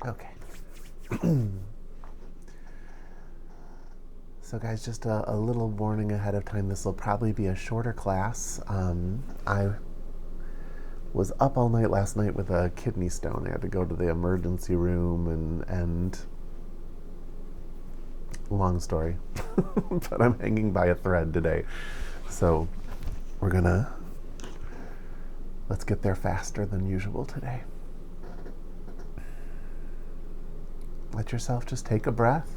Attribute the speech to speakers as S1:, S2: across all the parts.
S1: Okay. So guys, just a little warning ahead of time. This will probably be a shorter class. I was up all night last night with a kidney stone. I had to go to the emergency room and long story. But I'm hanging by a thread today. So let's get there faster than usual today. Let yourself just take a breath.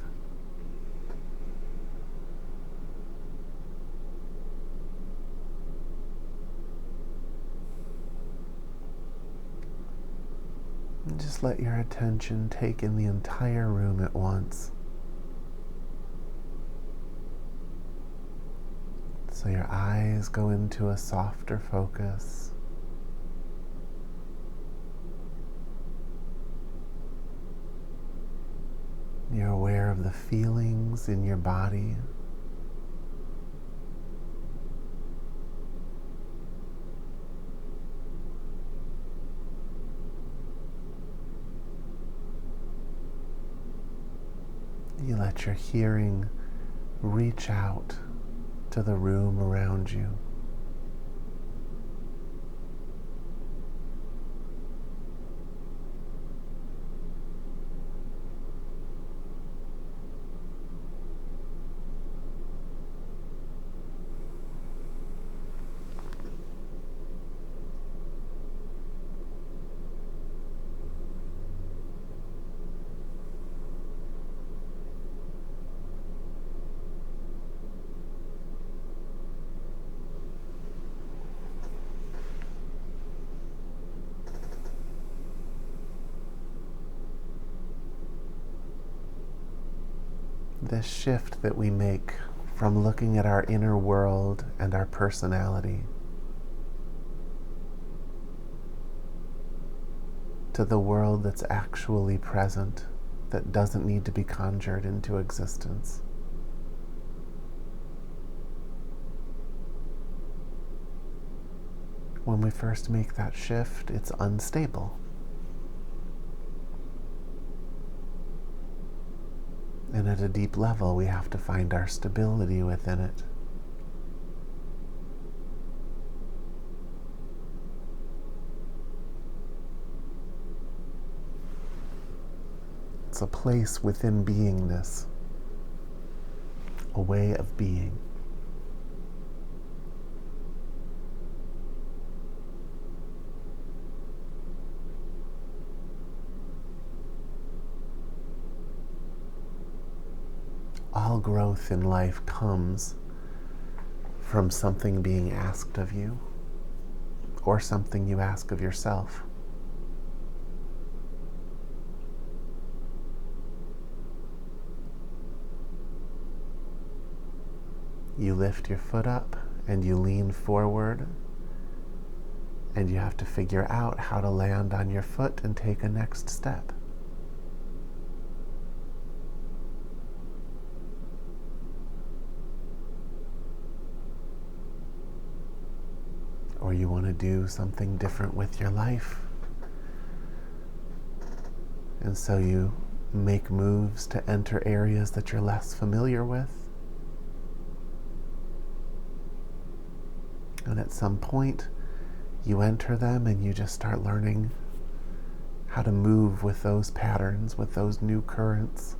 S1: And just let your attention take in the entire room at once. So your eyes go into a softer focus. You're aware of the feelings in your body. You let your hearing reach out to the room around you. This shift that we make from looking at our inner world and our personality to the world that's actually present, that doesn't need to be conjured into existence. When we first make that shift, it's unstable. And at a deep level, we have to find our stability within it. It's a place within beingness, a way of being. All growth in life comes from something being asked of you or something you ask of yourself. You lift your foot up and you lean forward, and you have to figure out how to land on your foot and take a next step. Or you want to do something different with your life. And so you make moves to enter areas that you're less familiar with. And at some point, you enter them and you just start learning how to move with those patterns, with those new currents.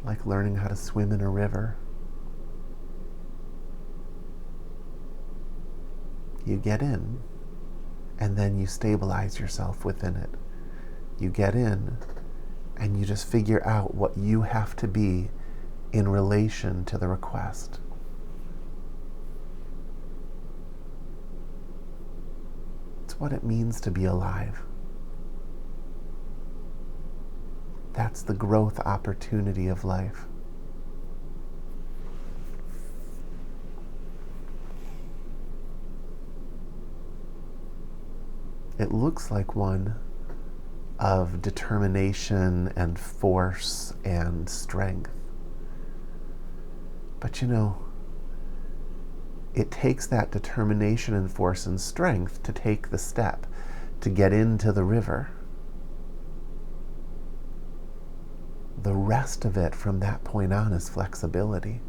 S1: Like learning how to swim in a river. You get in, and then you stabilize yourself within it. You get in, and you just figure out what you have to be in relation to the request. It's what it means to be alive. That's the growth opportunity of life. It looks like one of determination and force and strength. But you know, it takes that determination and force and strength to take the step, to get into the river. The rest of it from that point on is flexibility.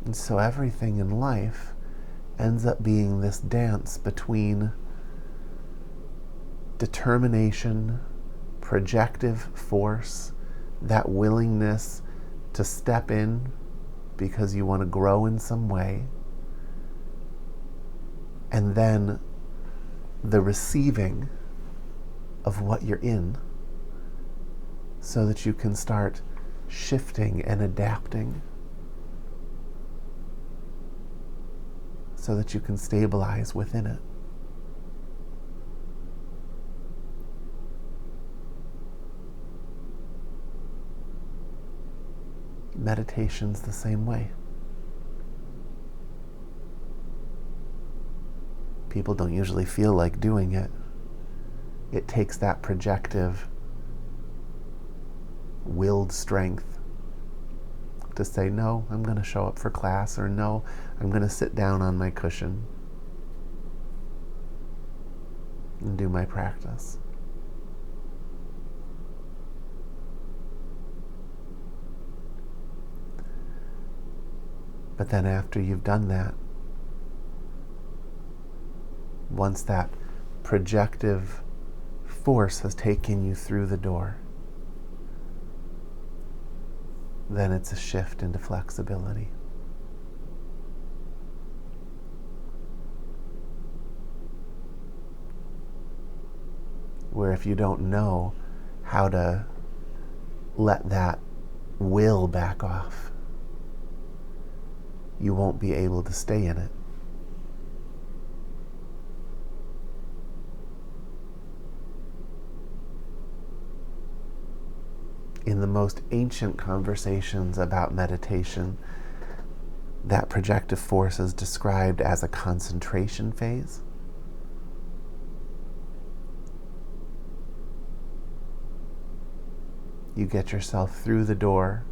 S1: And so everything in life ends up being this dance between determination, projective force, that willingness to step in because you want to grow in some way, and then the receiving of what you're in so that you can start shifting and adapting, so that you can stabilize within it. Meditation's the same way. People don't usually feel like doing it. It takes that projective, willed strength to say, no, I'm going to show up for class, or no, I'm going to sit down on my cushion and do my practice. But then after you've done that, once that projective force has taken you through the door, then it's a shift into flexibility. Where if you don't know how to let that will back off, you won't be able to stay in it. In the most ancient conversations about meditation, that projective force is described as a concentration phase. You get yourself through the door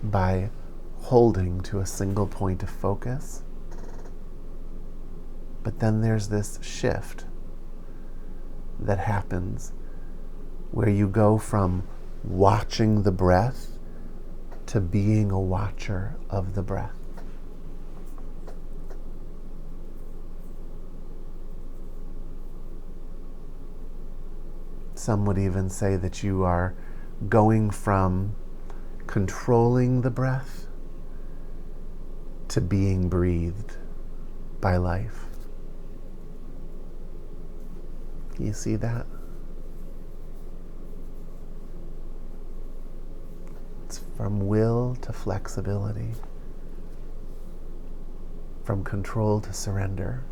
S1: by holding to a single point of focus. But then there's this shift that happens where you go from watching the breath to being a watcher of the breath. Some would even say that you are going from controlling the breath to being breathed by life. You see that? It's from will to flexibility, from control to surrender.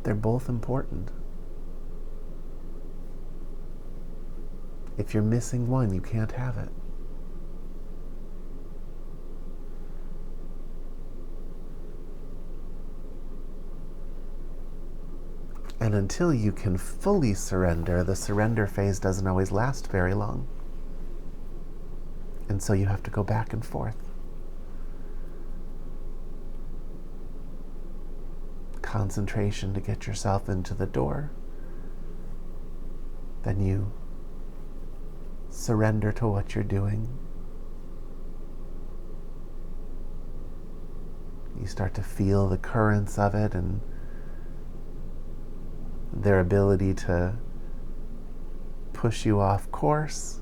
S1: They're both important. If you're missing one, you can't have it. And until you can fully surrender, the surrender phase doesn't always last very long. And so you have to go back and forth. Concentration to get yourself into the door. Then you surrender to what you're doing. You start to feel the currents of it and their ability to push you off course.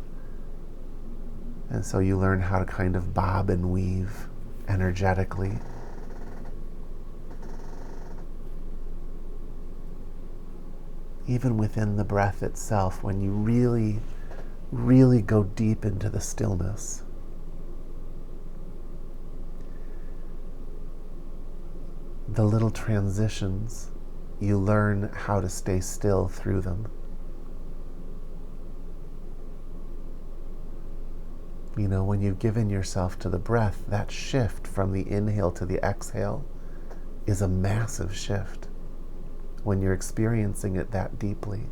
S1: And so you learn how to kind of bob and weave energetically. Even within the breath itself, when you really, really go deep into the stillness, the little transitions, you learn how to stay still through them. You know, when you've given yourself to the breath, that shift from the inhale to the exhale is a massive shift when you're experiencing it that deeply.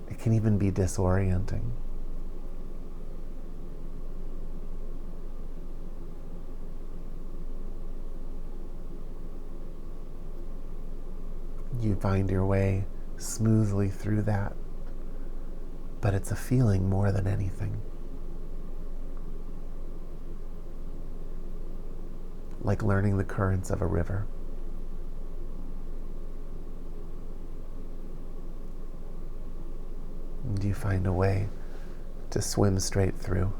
S1: It can even be disorienting. You find your way smoothly through that, but it's a feeling more than anything. Like learning the currents of a river. And you find a way to swim straight through.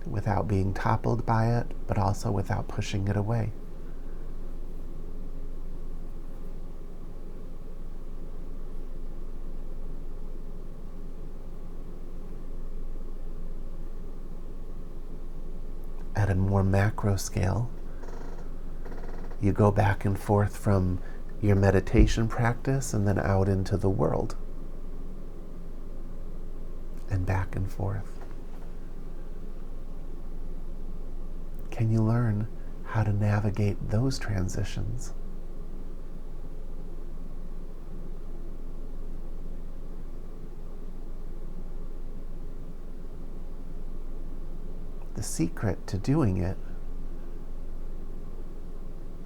S1: Without being toppled by it, but also without pushing it away. At a more macro scale, you go back and forth from your meditation practice and then out into the world. And back and forth. Can you learn how to navigate those transitions? The secret to doing it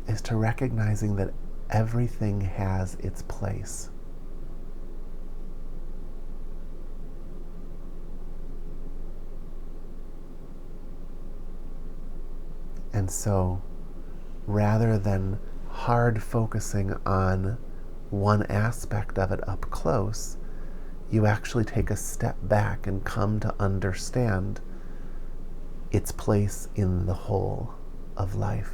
S1: is to recognizing that everything has its place. And so, rather than hard focusing on one aspect of it up close, you actually take a step back and come to understand its place in the whole of life.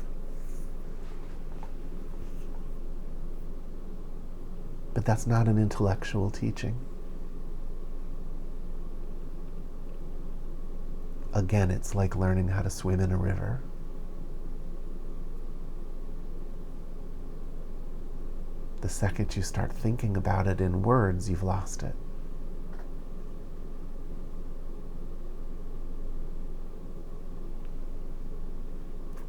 S1: But that's not an intellectual teaching. Again, it's like learning how to swim in a river. The second you start thinking about it in words, you've lost it.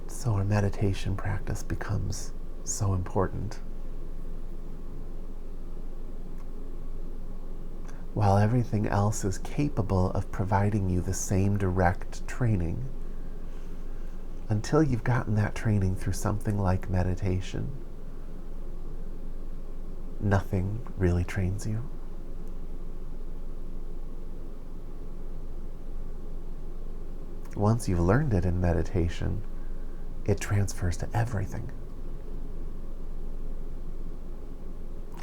S1: So our meditation practice becomes so important. While everything else is capable of providing you the same direct training, until you've gotten that training through something like meditation, nothing really trains you. Once you've learned it in meditation, it transfers to everything.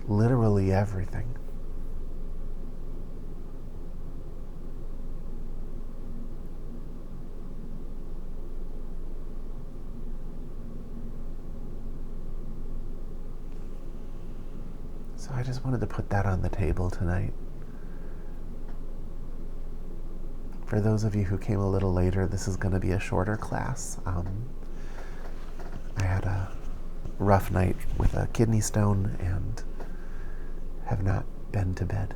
S1: Literally everything. So I just wanted to put that on the table tonight. For those of you who came a little later, this is going to be a shorter class. I had a rough night with a kidney stone and have not been to bed.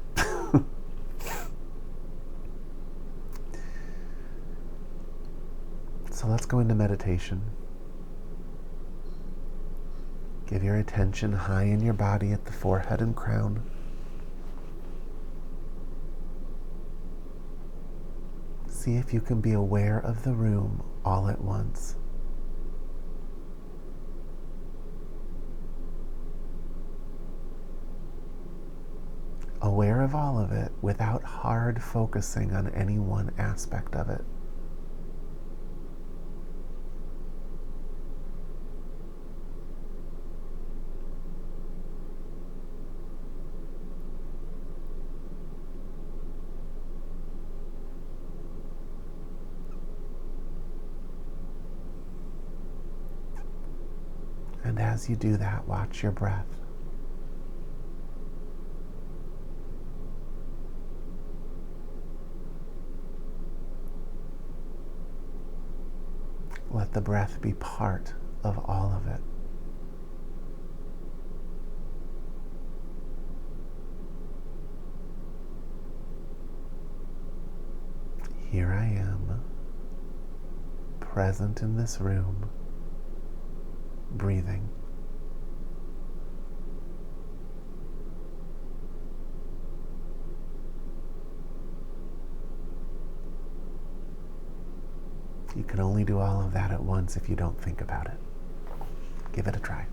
S1: So let's go into meditation. Give your attention high in your body at the forehead and crown. See if you can be aware of the room all at once. Aware of all of it without hard focusing on any one aspect of it. And as you do that, watch your breath. Let the breath be part of all of it. here I am, present in this room, breathing. You can only do all of that at once if you don't think about it. Give it a try.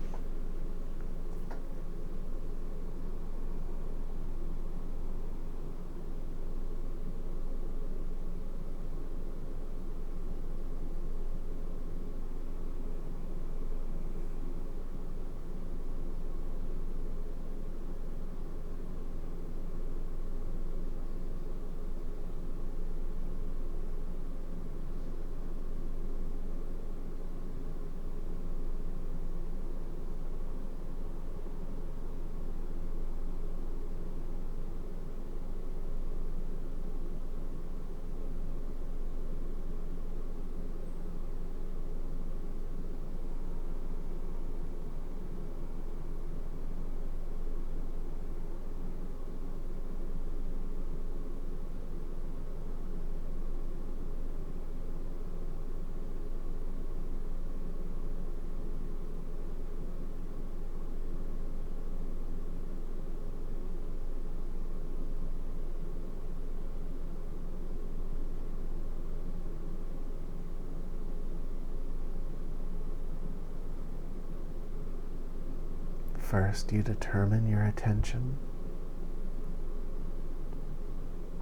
S1: First, you determine your attention.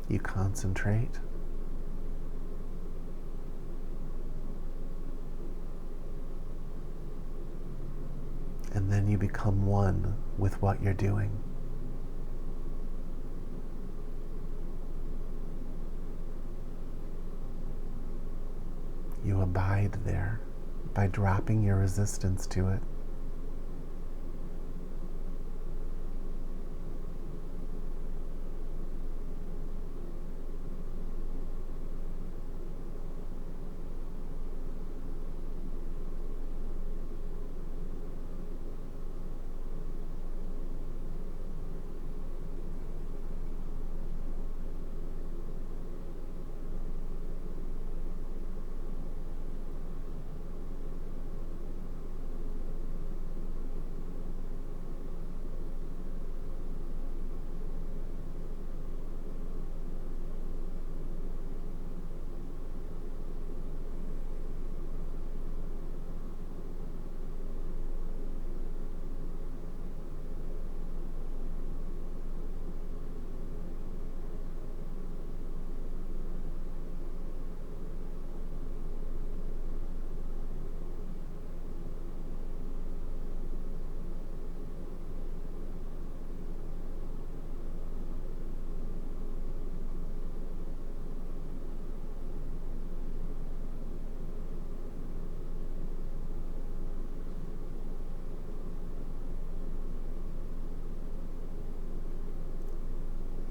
S1: You concentrate. And then you become one with what you're doing. You abide there by dropping your resistance to it.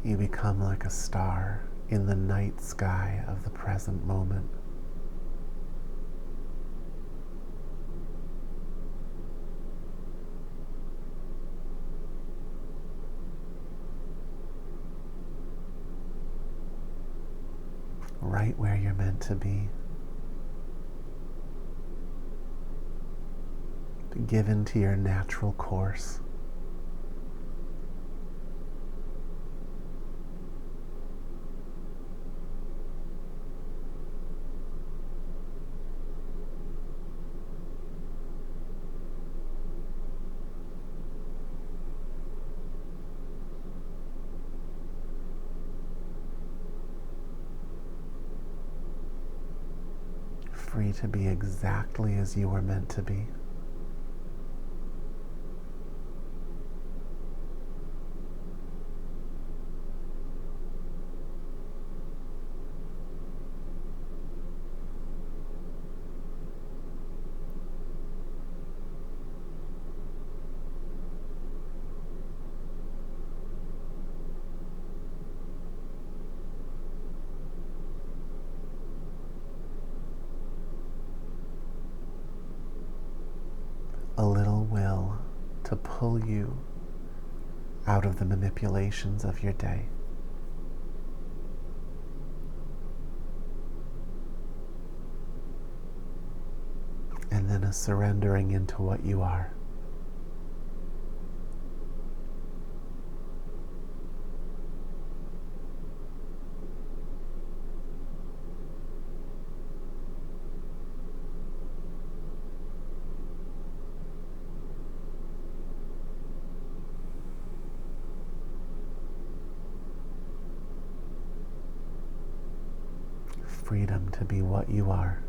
S1: You become like a star in the night sky of the present moment. Right where you're meant to be. To give into your natural course. Free to be exactly as you were meant to be. A little will to pull you out of the manipulations of your day. and then a surrendering into what you are. Freedom to be what you are.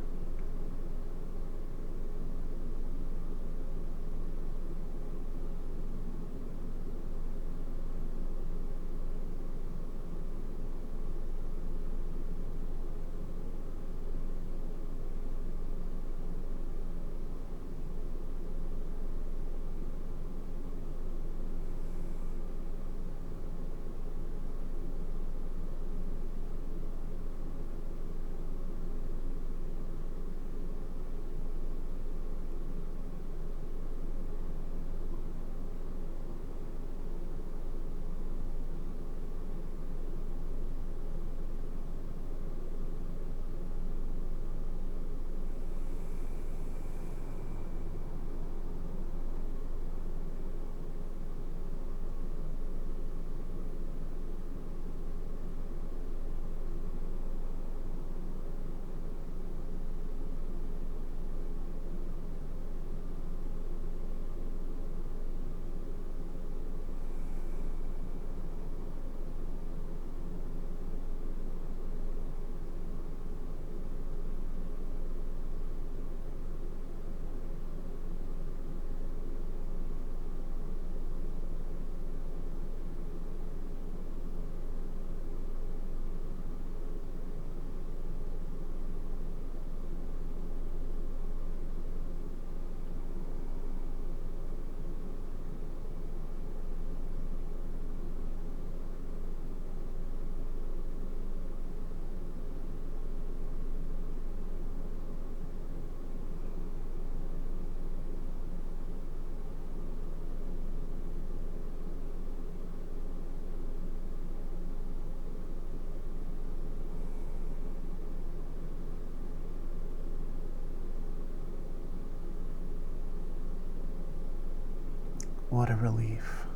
S1: What a relief.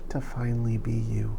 S1: To finally be you.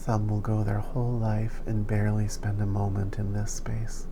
S1: Some will go their whole life and barely spend a moment in this space.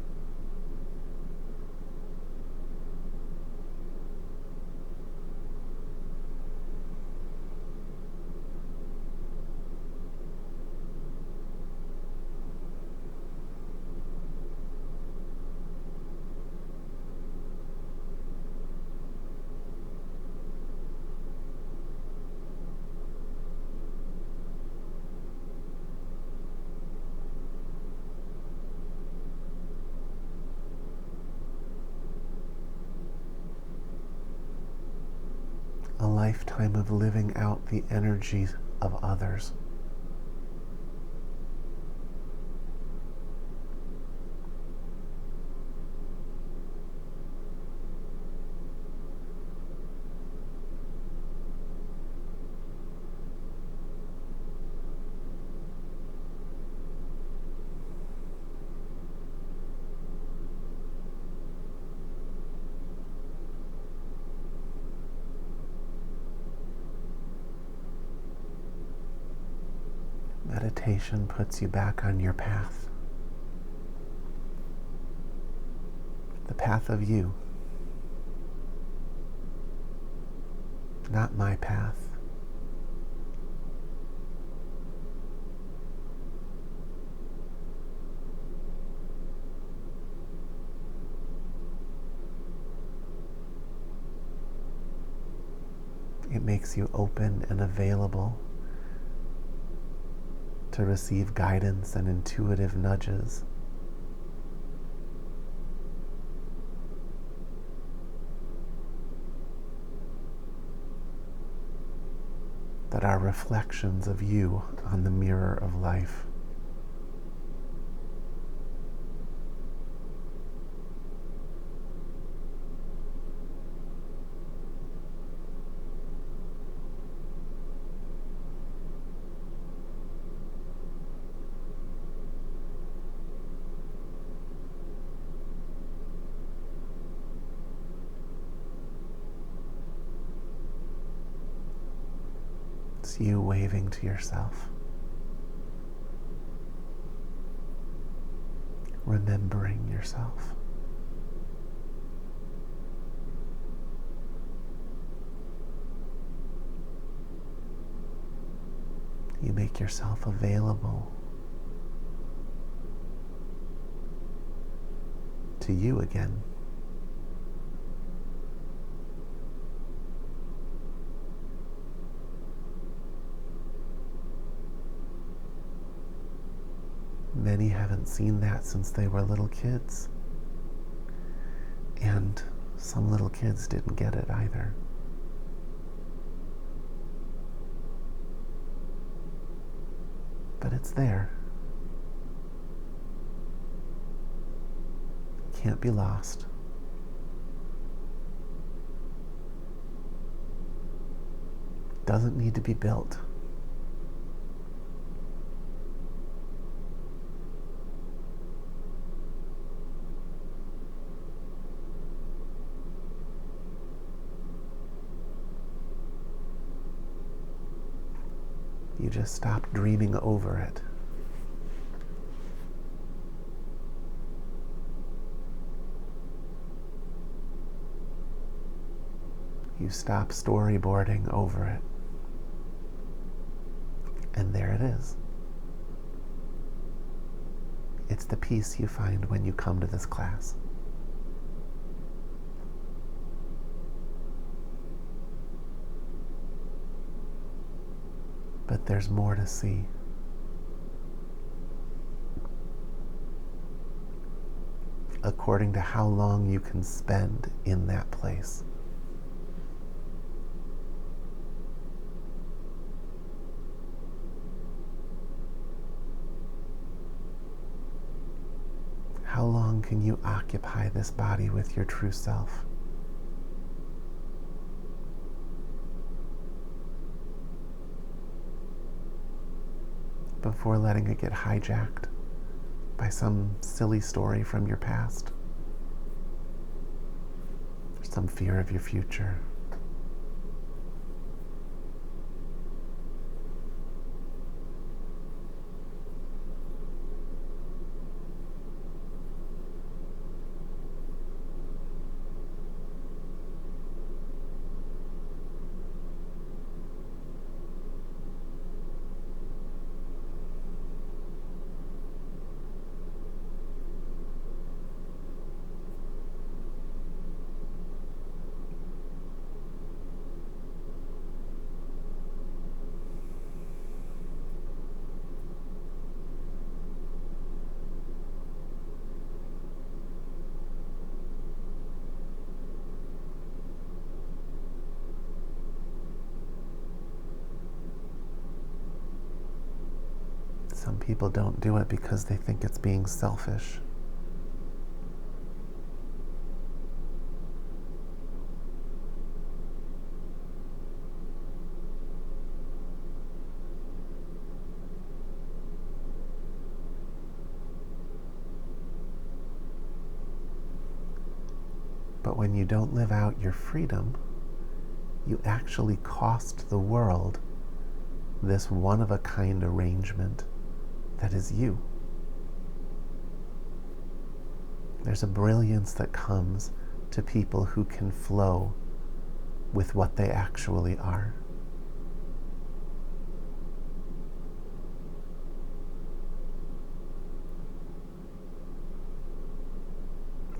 S1: A lifetime of living out the energies of others. Meditation puts you back on your path. The path of you. Not my path. It makes you open and available to receive guidance and intuitive nudges. That are reflections of you on the mirror of life. It's you waving to yourself, remembering yourself. You make yourself available to you again. Many haven't seen that since they were little kids. And some little kids didn't get it either. But it's there. It can't be lost. Doesn't need to be built. You just stop dreaming over it. You stop storyboarding over it. And there it is. It's the peace you find when you come to this class. But there's more to see. According to how long you can spend in that place. How long can you occupy this body with your true self? Before letting it get hijacked by some silly story from your past, or some fear of your future. Some people don't do it because they think it's being selfish. But when you don't live out your freedom, you actually cost the world this one-of-a-kind arrangement that is you. There's a brilliance that comes to people who can flow with what they actually are.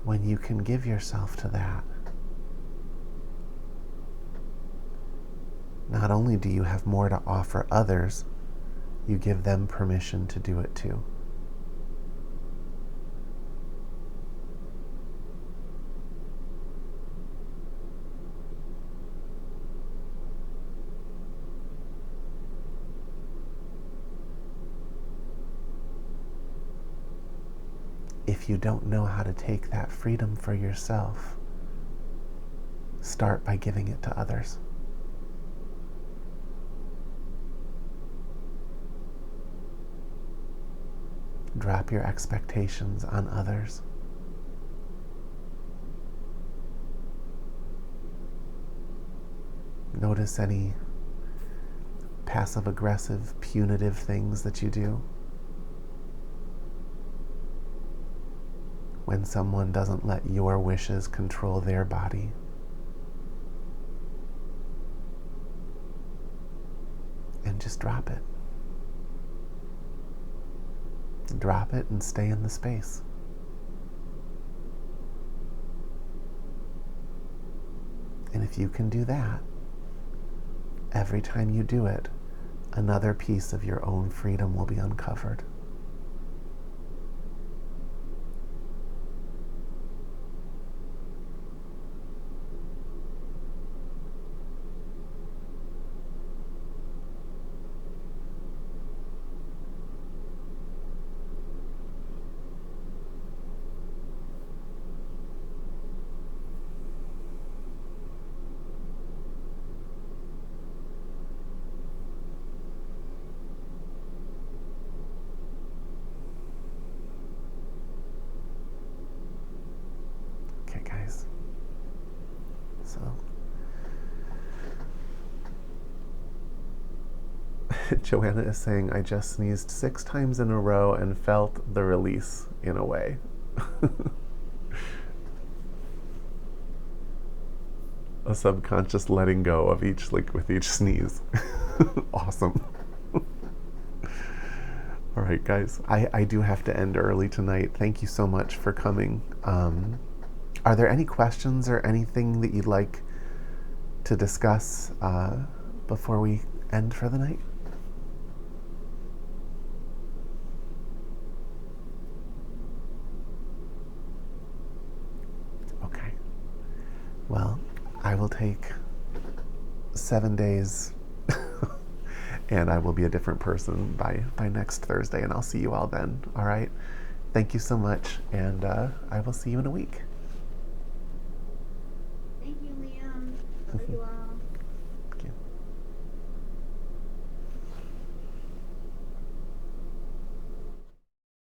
S1: When you can give yourself to that, not only do you have more to offer others, you give them permission to do it too. If you don't know how to take that freedom for yourself, start by giving it to others. Drop your expectations on others. Notice any passive-aggressive, punitive things that you do. When someone doesn't let your wishes control their body. And just drop it. Drop it and stay in the space. And if you can do that, every time you do it, another piece of your own freedom will be uncovered. Guys. So Joanna is saying, I just sneezed 6 times in a row and felt the release in a way. A subconscious letting go of each, like with each sneeze. Awesome. All right, guys, I do have to end early tonight. Thank you so much for coming. Are there any questions or anything that you'd like to discuss before we end for the night? Okay. Well, I will take 7 days and I will be a different person by next Thursday, and I'll see you all then. All right? Thank you so much, and I will see you in a week.